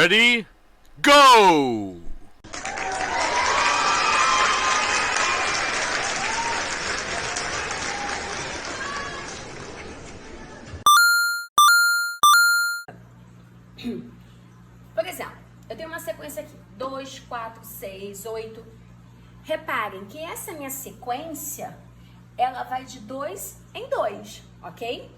Ready? Go! Por exemplo, eu tenho uma sequência aqui, 2, 4, 6, 8. Reparem que essa minha sequência, ela vai de 2 em 2, ok?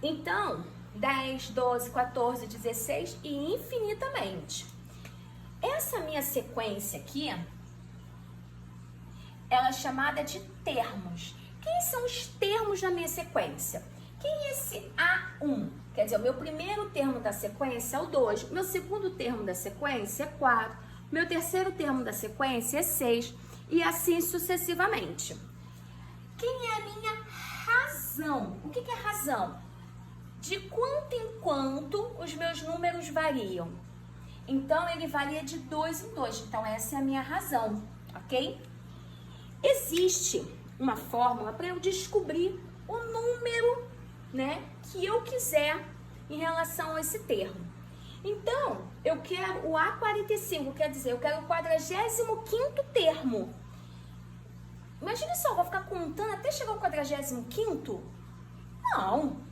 Então, 10, 12, 14, 16 e infinitamente. Essa minha sequência aqui, ela é chamada de termos. Quem são os termos da minha sequência? Quem é esse A1? Quer dizer, o meu primeiro termo da sequência é o 2, o meu segundo termo da sequência é 4, o meu terceiro termo da sequência é 6 e assim sucessivamente. Quem é a minha razão? O que é razão? De quanto em quanto os meus números variam. Então, ele varia de 2 em 2. Então, essa é a minha razão, ok? Existe uma fórmula para eu descobrir o número, né, que eu quiser em relação a esse termo. Então, eu quero o A45, quer dizer, eu quero o 45º termo. Imagina só, eu vou ficar contando até chegar ao 45º? Não.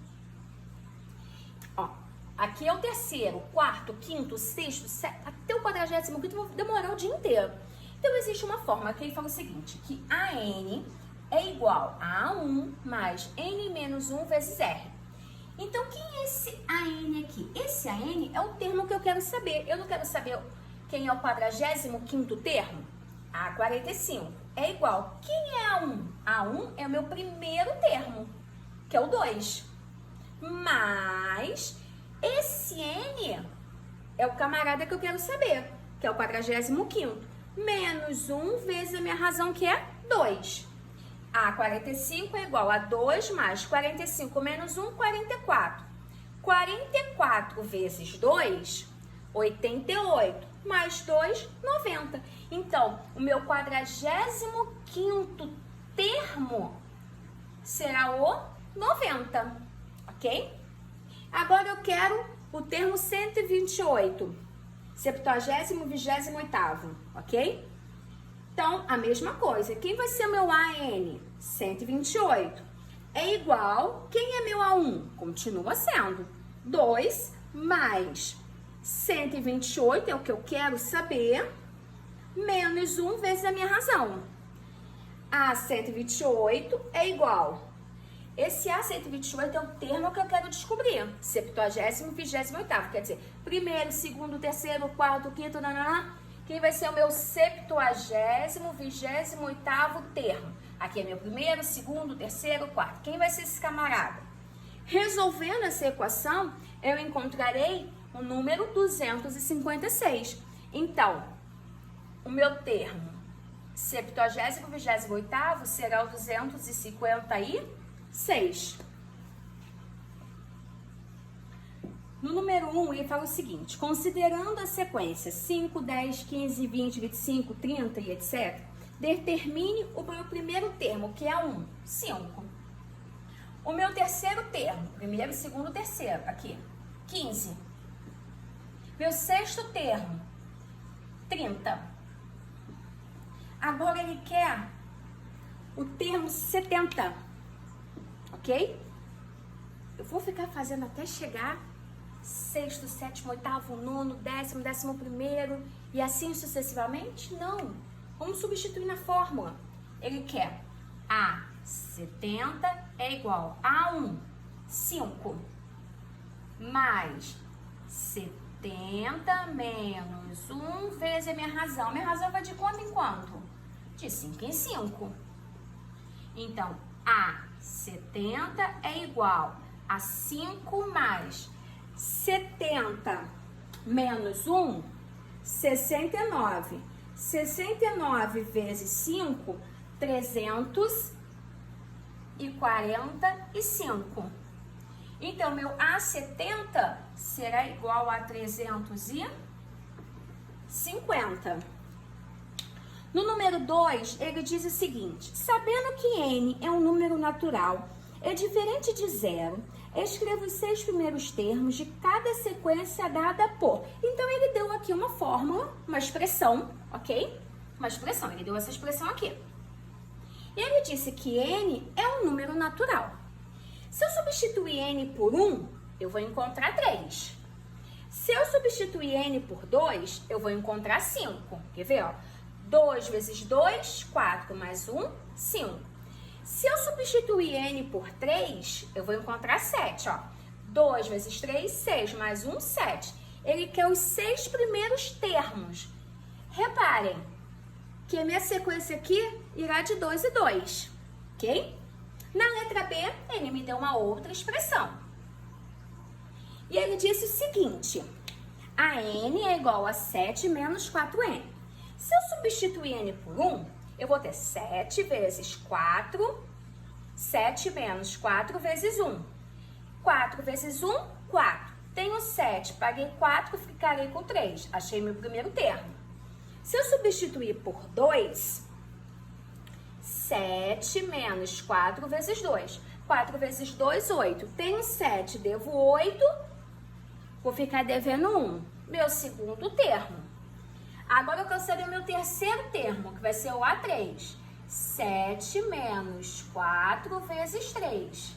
Ó, aqui é o terceiro, quarto, quinto, sexto, sétimo, até o 45º eu vou demorar o dia inteiro. Então, existe uma fórmula que ele fala o seguinte, que AN é igual a A1 mais N menos 1 vezes R. Então, quem é esse AN aqui? Esse AN é o termo que eu quero saber. Eu não quero saber quem é o 45º termo? A45 é igual. Quem é A1? A1 é o meu primeiro termo, que é o 2. Mas esse N é o camarada que eu quero saber, que é o 45º. Menos 1 vezes a minha razão, que é 2. A45 é igual a 2 mais 45 menos 1, 44. 44 vezes 2, 88. Mais 2, 90. Então, o meu 45º termo será o 90, ok? Agora eu quero o termo 128, 70º, 28º, ok? Então, a mesma coisa. Quem vai ser meu AN? 128. É igual, quem é meu A1? Continua sendo 2 mais 128, é o que eu quero saber, menos 1 vezes a minha razão. A 128 é igual. Esse A128 é o termo que eu quero descobrir. 70º, 28º. Quer dizer, primeiro, segundo, terceiro, quarto, quinto, nananã. Quem vai ser o meu 70º, 28º termo? Aqui é meu primeiro, segundo, terceiro, quarto. Quem vai ser esse camarada? Resolvendo essa equação, eu encontrarei o número 256. Então, o meu termo 70º, 28º será o 256. No número 1, ele fala o seguinte, considerando a sequência 5, 10, 15, 20, 25, 30 e etc., determine o meu primeiro termo, que é 1, 5. O meu terceiro termo, primeiro, segundo, terceiro, aqui, 15. Meu sexto termo, 30. Agora ele quer o termo 70, ok? Eu vou ficar fazendo até chegar sexto, sétimo, oitavo, nono, décimo, 11º e assim sucessivamente? Não. Vamos substituir na fórmula. Ele quer A70 é igual a 1, 5, mais 70 menos 1 vezes a minha razão. Minha razão vai de quanto em quanto? De 5 em 5. Então, A70 é igual a 5 mais 70 menos 1, 69. 69 vezes 5, 345. Então, meu A70 será igual a 350. No número 2, ele diz o seguinte, sabendo que N é um número natural, é diferente de zero, Escreva os 6 primeiros termos de cada sequência dada por. Então, ele deu aqui uma fórmula, uma expressão, ok? Uma expressão, ele deu essa expressão aqui. E ele disse que n é um número natural. Se eu substituir n por 1, eu vou encontrar 3. Se eu substituir n por 2, eu vou encontrar 5. Quer ver, ó? 2 vezes 2, 4, mais 1, 5. Se eu substituir n por 3, eu vou encontrar 7, ó. 2 vezes 3, 6, mais 1, 7. Ele quer os 6 primeiros termos. Reparem que a minha sequência aqui irá de 2 e 2, ok? Na letra B, ele me deu uma outra expressão. E ele disse o seguinte: a n é igual a 7 menos 4n. Se eu substituir n por 1, eu vou ter 7 vezes 4, 7 menos 4 vezes 1. 4 vezes 1, 4. Tenho 7, paguei 4, ficarei com 3. Achei meu primeiro termo. Se eu substituir por 2, 7 menos 4 vezes 2. 4 vezes 2, 8. Tenho 7, devo 8, vou ficar devendo 1. Meu segundo termo. Agora eu quero saber o meu terceiro termo, que vai ser o A3. 7 menos 4 vezes 3.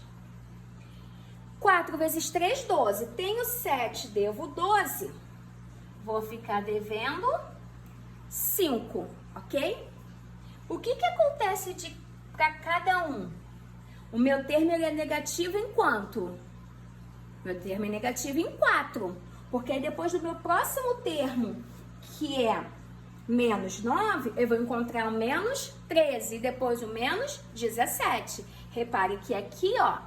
4 vezes 3, 12. Tenho 7, devo 12. Vou ficar devendo 5, ok? O que acontece para cada um? O meu termo ele é negativo em quanto? Meu termo é negativo em 4. Porque aí depois do meu próximo termo, que é menos 9, eu vou encontrar o menos 13 e depois o menos 17. Repare que aqui, ó,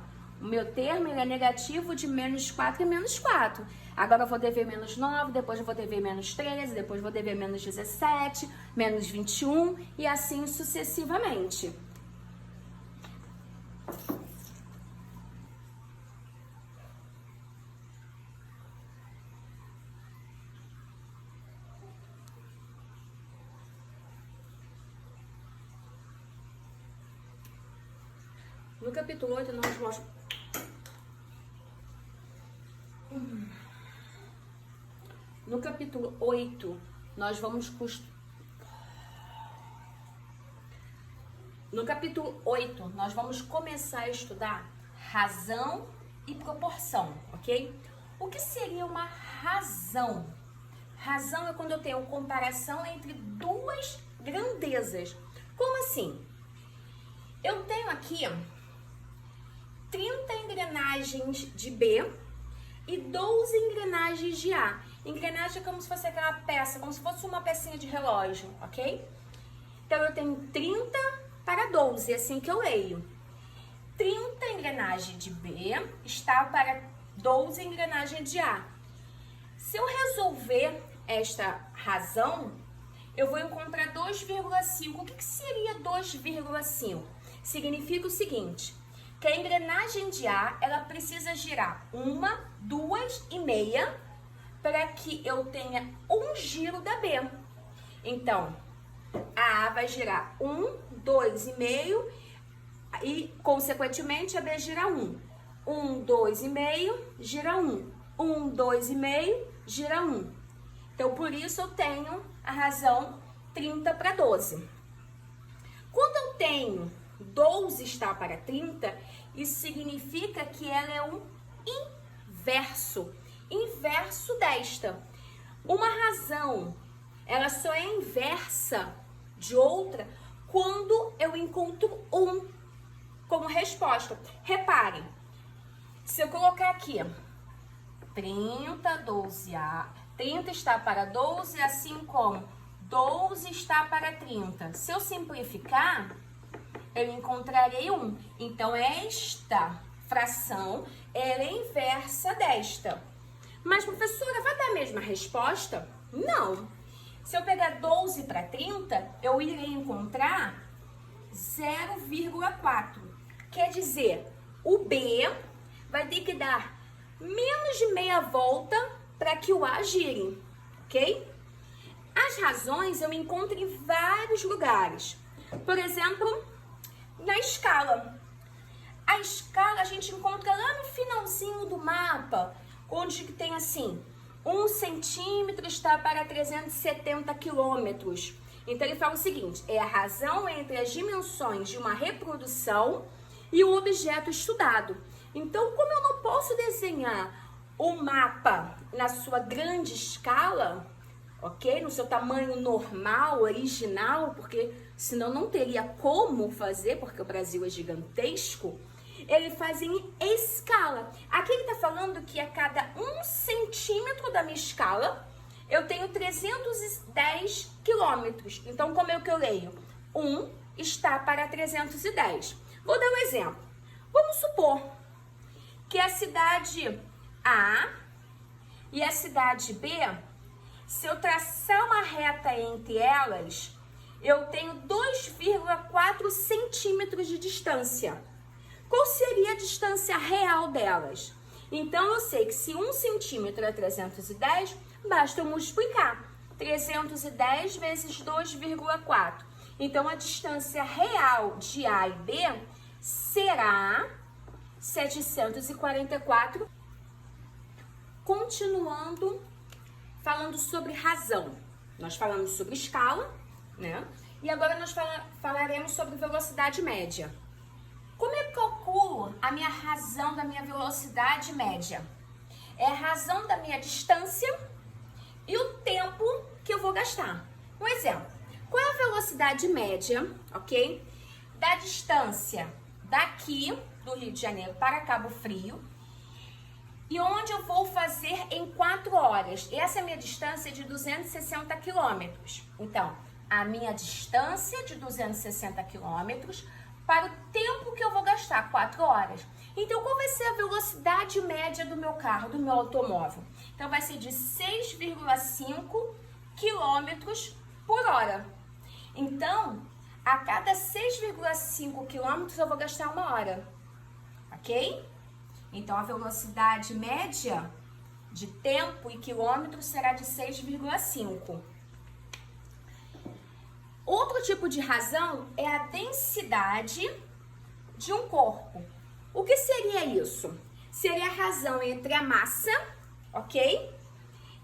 o meu termo ele é negativo de menos 4 e menos 4. Agora eu vou dever menos 9, depois eu vou dever menos 13, depois eu vou dever menos 17, menos 21 e assim sucessivamente. No capítulo 8, nós mostramos... No capítulo 8, nós vamos... No capítulo 8, nós vamos começar a estudar razão e proporção, ok? O que seria uma razão? Razão é quando eu tenho comparação entre duas grandezas. Como assim? Eu tenho aqui 30 engrenagens de B e 12 engrenagens de A. Engrenagem é como se fosse aquela peça, como se fosse uma pecinha de relógio, ok? Então, eu tenho 30 para 12, é assim que eu leio. 30 engrenagens de B está para 12 engrenagens de A. Se eu resolver esta razão, eu vou encontrar 2,5. O que seria 2,5? Significa o seguinte, que a engrenagem de A, ela precisa girar 1, 2 e meia para que eu tenha um giro da B. Então, a A vai girar 1, 2 e meio e, consequentemente, a B gira 1. 1, 2 e meio, gira 1. 1, 2 e meio, gira 1. Então, por isso, eu tenho a razão 30 para 12. Quando eu tenho 12 está para 30, isso significa que ela é um inverso. Inverso desta. Uma razão, ela só é inversa de outra quando eu encontro 1 como resposta. Reparem, se eu colocar aqui 30, 12A, 30 está para 12, assim como 12 está para 30. Se eu simplificar, eu encontrarei 1. Então, esta fração ela é inversa desta. Mas, professora, vai dar a mesma resposta? Não. Se eu pegar 12 para 30, eu irei encontrar 0,4. Quer dizer, o B vai ter que dar menos de meia volta para que o A gire, ok? As razões eu encontro em vários lugares. Por exemplo, na escala. A escala a gente encontra lá no finalzinho do mapa, onde tem assim, 1 centímetro está para 370 quilômetros. Então ele fala o seguinte, é a razão entre as dimensões de uma reprodução e o objeto estudado. Então, como eu não posso desenhar o mapa na sua grande escala, ok? No seu tamanho normal, original, porque senão não teria como fazer, porque o Brasil é gigantesco, ele faz em escala. Aqui ele está falando que a cada 1 centímetro da minha escala, eu tenho 310 quilômetros. Então, como é que eu leio? 1 está para 310. Vou dar um exemplo. Vamos supor que a cidade A e a cidade B, se eu traçar uma reta entre elas, eu tenho 2,4 centímetros de distância. Qual seria a distância real delas? Então, eu sei que se 1 centímetro é 310, basta eu multiplicar. 310 vezes 2,4. Então, a distância real de A e B será 744. Continuando falando sobre razão. Nós falamos sobre escala, né? E agora nós falaremos sobre velocidade média. Como eu calculo a minha razão da minha velocidade média? É a razão da minha distância e o tempo que eu vou gastar. Um exemplo, qual é a velocidade média, ok? Da distância daqui do Rio de Janeiro para Cabo Frio e onde eu vou fazer em 4 horas. Essa é a minha distância de 260 quilômetros. Então, a minha distância de 260 quilômetros para o tempo que eu vou gastar, 4 horas. Então, qual vai ser a velocidade média do meu carro, do meu automóvel? Então, vai ser de 6,5 quilômetros por hora. Então, a cada 6,5 quilômetros eu vou gastar 1 hora, ok? Então, a velocidade média de tempo e quilômetros será de 6,5. Outro tipo de razão é a densidade de um corpo. O que seria isso? Seria a razão entre a massa, ok?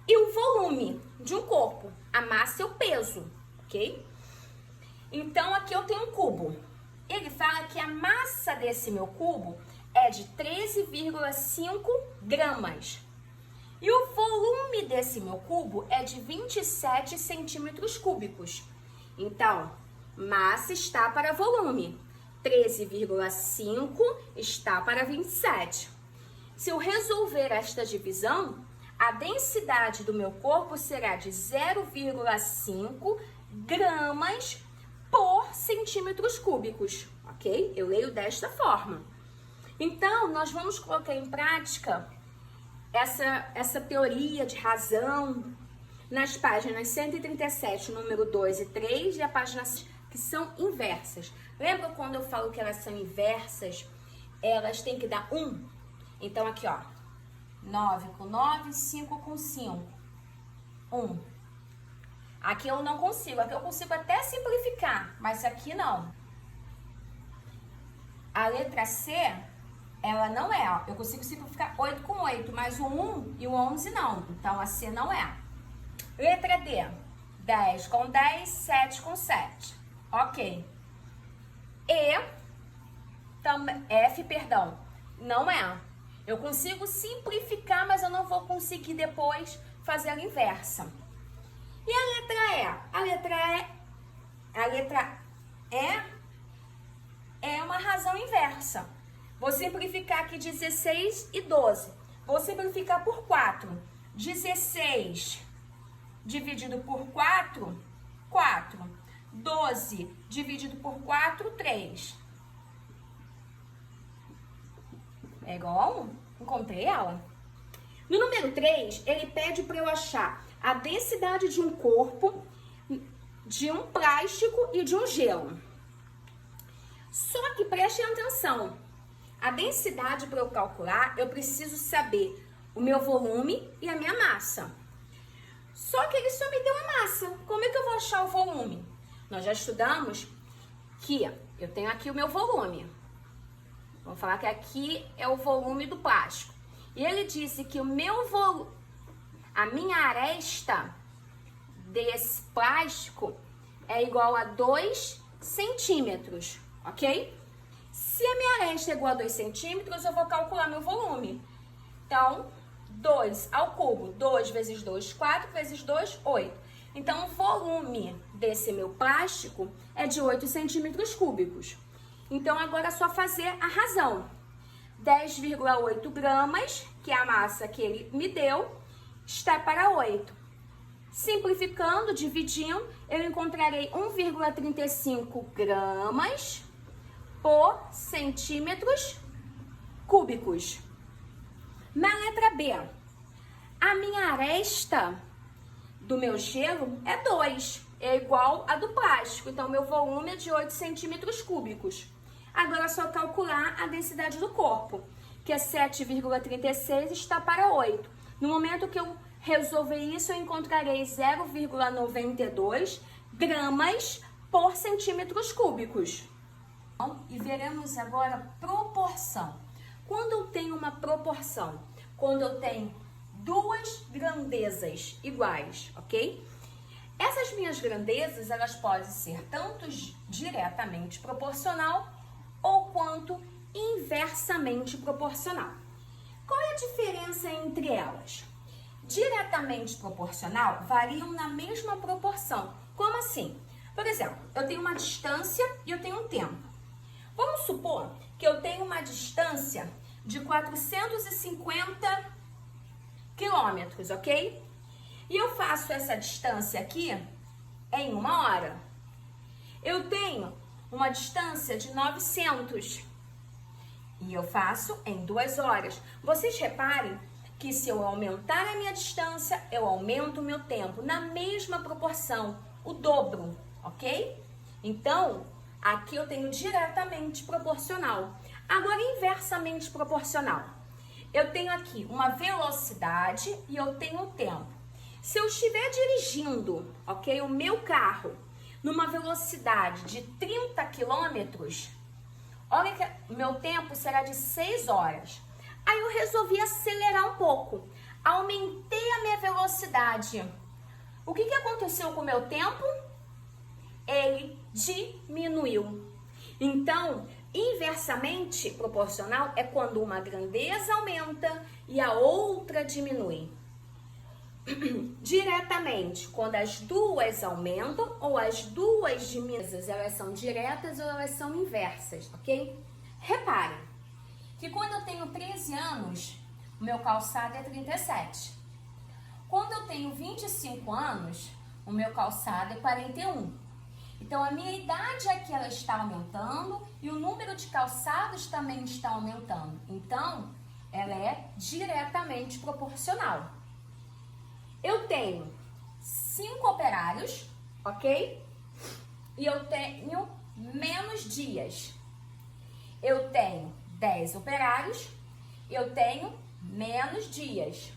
E o volume de um corpo. A massa é o peso, ok? Então, aqui eu tenho um cubo. Ele fala que a massa desse meu cubo é de 13,5 gramas. E o volume desse meu cubo é de 27 centímetros cúbicos. Então, massa está para volume. 13,5 está para 27. Se eu resolver esta divisão, a densidade do meu corpo será de 0,5 gramas por centímetros cúbicos, ok? Eu leio desta forma. Então, nós vamos colocar em prática essa teoria de razão nas páginas 137, número 2 e 3, e a página que são inversas. Lembra quando eu falo que elas são inversas? Elas têm que dar 1. Então, aqui, ó, 9 com 9, 5 com 5. 1. Aqui eu não consigo, aqui eu consigo até simplificar, mas aqui não. A letra C, ela não é, ó. Eu consigo simplificar 8 com 8, mas o 1 e o 11 não. Então, a C não é. Letra D, 10 com 10, 7 com 7. Ok. F, perdão, não é. Eu consigo simplificar, mas eu não vou conseguir depois fazer a inversa. E a letra E? A letra E é uma razão inversa. Vou simplificar aqui 16 e 12. Vou simplificar por 4. 16 dividido por 4, 4. 12 dividido por 4, 3. É igual a 1. Encontrei ela. No número 3, ele pede para eu achar a densidade de um corpo, de um plástico e de um gelo. Só que prestem atenção. A densidade para eu calcular, eu preciso saber o meu volume e a minha massa. Só que ele só me deu a massa. Como é que eu vou achar o volume? Nós já estudamos que eu tenho aqui o meu volume. Vamos falar que aqui é o volume do plástico. E ele disse que a minha aresta desse plástico é igual a 2 centímetros, ok? Se a minha aresta é igual a 2 centímetros, eu vou calcular meu volume. Então, 2 ao cubo, 2 vezes 2, 4 vezes 2, 8. Então, o volume desse meu plástico é de 8 centímetros cúbicos. Então, agora é só fazer a razão. 10,8 gramas, que é a massa que ele me deu, está para 8. Simplificando, dividindo, eu encontrarei 1,35 gramas por centímetros cúbicos. Na letra B, a minha aresta do meu gelo é 2, é igual a do plástico. Então, meu volume é de 8 centímetros cúbicos. Agora é só calcular a densidade do corpo, que é 7,36 está para 8. No momento que eu resolver isso, eu encontrarei 0,92 gramas por centímetros cúbicos. E veremos agora proporção. Quando eu tenho uma proporção, quando eu tenho duas grandezas iguais, ok? Essas minhas grandezas, elas podem ser tanto diretamente proporcional ou quanto inversamente proporcional. Qual é a diferença entre elas? Diretamente proporcional variam na mesma proporção. Como assim? Por exemplo, eu tenho uma distância e eu tenho um tempo. Vamos supor que eu tenho uma distância de 450 quilômetros, ok? E eu faço essa distância aqui em 1 hora. Eu tenho uma distância de 900 e eu faço em 2 horas. Vocês reparem que se eu aumentar a minha distância, eu aumento o meu tempo na mesma proporção, o dobro, ok? Então, aqui eu tenho diretamente proporcional. Agora, inversamente proporcional. Eu tenho aqui uma velocidade e eu tenho um tempo. Se eu estiver dirigindo, ok, o meu carro numa velocidade de 30 quilômetros, olha que meu tempo será de 6 horas. Aí eu resolvi acelerar um pouco. Aumentei a minha velocidade. O que aconteceu com o meu tempo? Ele diminuiu. Então, inversamente proporcional é quando uma grandeza aumenta e a outra diminui. Diretamente, quando as duas aumentam ou as duas diminuem, elas são diretas ou elas são inversas, ok? Reparem que quando eu tenho 13 anos, o meu calçado é 37. Quando eu tenho 25 anos, o meu calçado é 41. Então, a minha idade aqui ela está aumentando e o número de calçados também está aumentando. Então, ela é diretamente proporcional. Eu tenho 5 operários, ok? E eu tenho menos dias. Eu tenho 10 operários, eu tenho menos dias.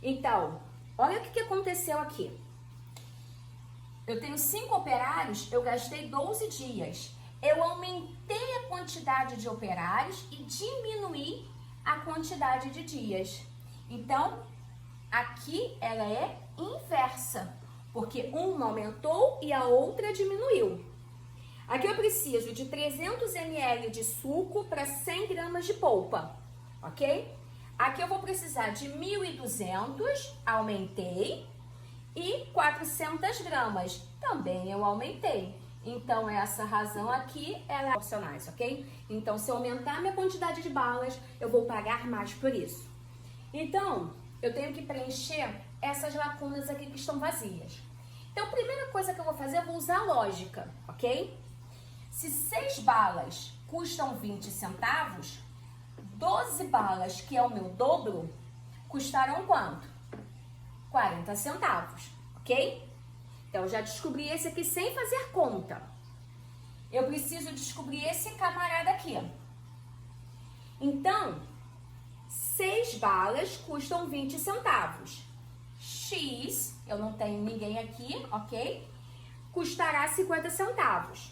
Então, olha o que aconteceu aqui. Eu tenho 5 operários, eu gastei 12 dias. Eu aumentei a quantidade de operários e diminuí a quantidade de dias. Então, aqui ela é inversa, porque uma aumentou e a outra diminuiu. Aqui eu preciso de 300 ml de suco para 100 gramas de polpa, ok? Aqui eu vou precisar de 1.200, aumentei, e 400 gramas, também eu aumentei. Então, essa razão aqui, ela é proporcionais, ok? Então, se eu aumentar a minha quantidade de balas, eu vou pagar mais por isso. Então, eu tenho que preencher essas lacunas aqui que estão vazias. Então, a primeira coisa que eu vou fazer, eu vou usar a lógica, ok? Se 6 balas custam 20 centavos, 12 balas, que é o meu dobro, custarão quanto? 40 centavos, ok? Então, eu já descobri esse aqui sem fazer conta. Eu preciso descobrir esse camarada aqui. Então, 6 balas custam 20 centavos. X, eu não tenho ninguém aqui, ok? Custará 50 centavos.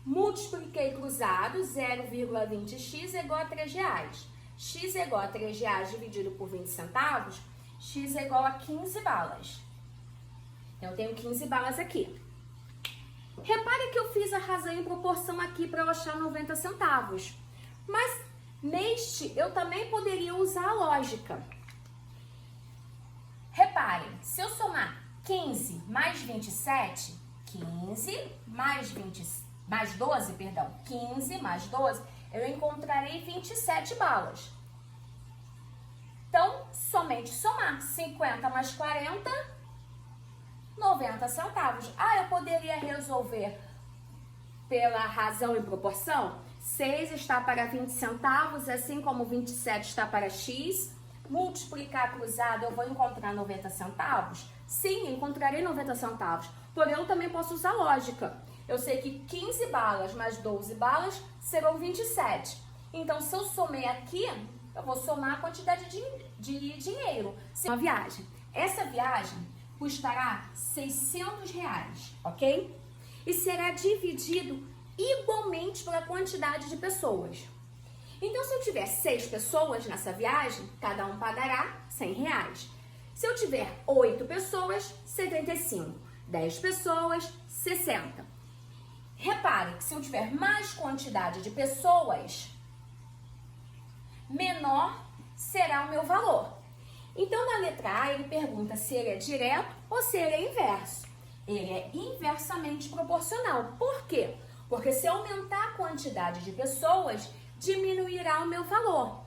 Multipliquei cruzado, 0,20x é igual a R$3. X é igual a R$3 dividido por 20 centavos, x é igual a 15 balas. Então, eu tenho 15 balas aqui. Repare que eu fiz a razão em proporção aqui para eu achar 90 centavos. Mas, neste, eu também poderia usar a lógica. Reparem, se eu somar 15 mais 27, 15 mais 12, 15 mais 12, eu encontrarei 27 balas. Então, somente somar 50 mais 40, 90 centavos. Ah, eu poderia resolver pela razão e proporção? 6 está para 20 centavos, assim como 27 está para x. Multiplicar cruzado, eu vou encontrar 90 centavos? Sim, encontrarei 90 centavos. Porém, eu também posso usar lógica. Eu sei que 15 balas mais 12 balas serão 27. Então, se eu somei aqui, eu vou somar a quantidade de dinheiro. Uma viagem. Essa viagem custará R$600, ok? E será dividido igualmente pela quantidade de pessoas. Então, se eu tiver 6 pessoas nessa viagem, cada um pagará R$100. Se eu tiver 8 pessoas, 75. 10 pessoas, 60. Repare que se eu tiver mais quantidade de pessoas, menor será o meu valor. Então, na letra A, ele pergunta se ele é direto ou se ele é inverso. Ele é inversamente proporcional. Por quê? Porque se eu aumentar a quantidade de pessoas, diminuirá o meu valor.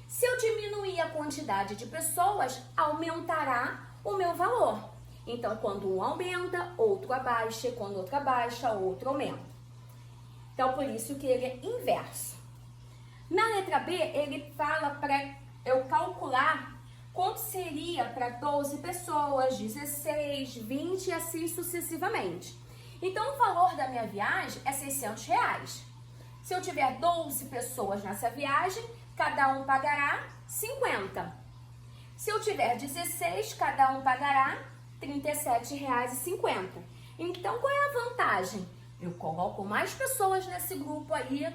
Se eu diminuir a quantidade de pessoas, aumentará o meu valor. Então, quando um aumenta, outro abaixa, quando outro abaixa, outro aumenta. Então, por isso que ele é inverso. Na letra B, ele fala para eu calcular quanto seria para 12 pessoas, 16, 20 e assim sucessivamente. Então, o valor da minha viagem é R$600. Se eu tiver 12 pessoas nessa viagem, cada um pagará 50. Se eu tiver 16, cada um pagará R$37,50. Então, qual é a vantagem? Eu coloco mais pessoas nesse grupo aí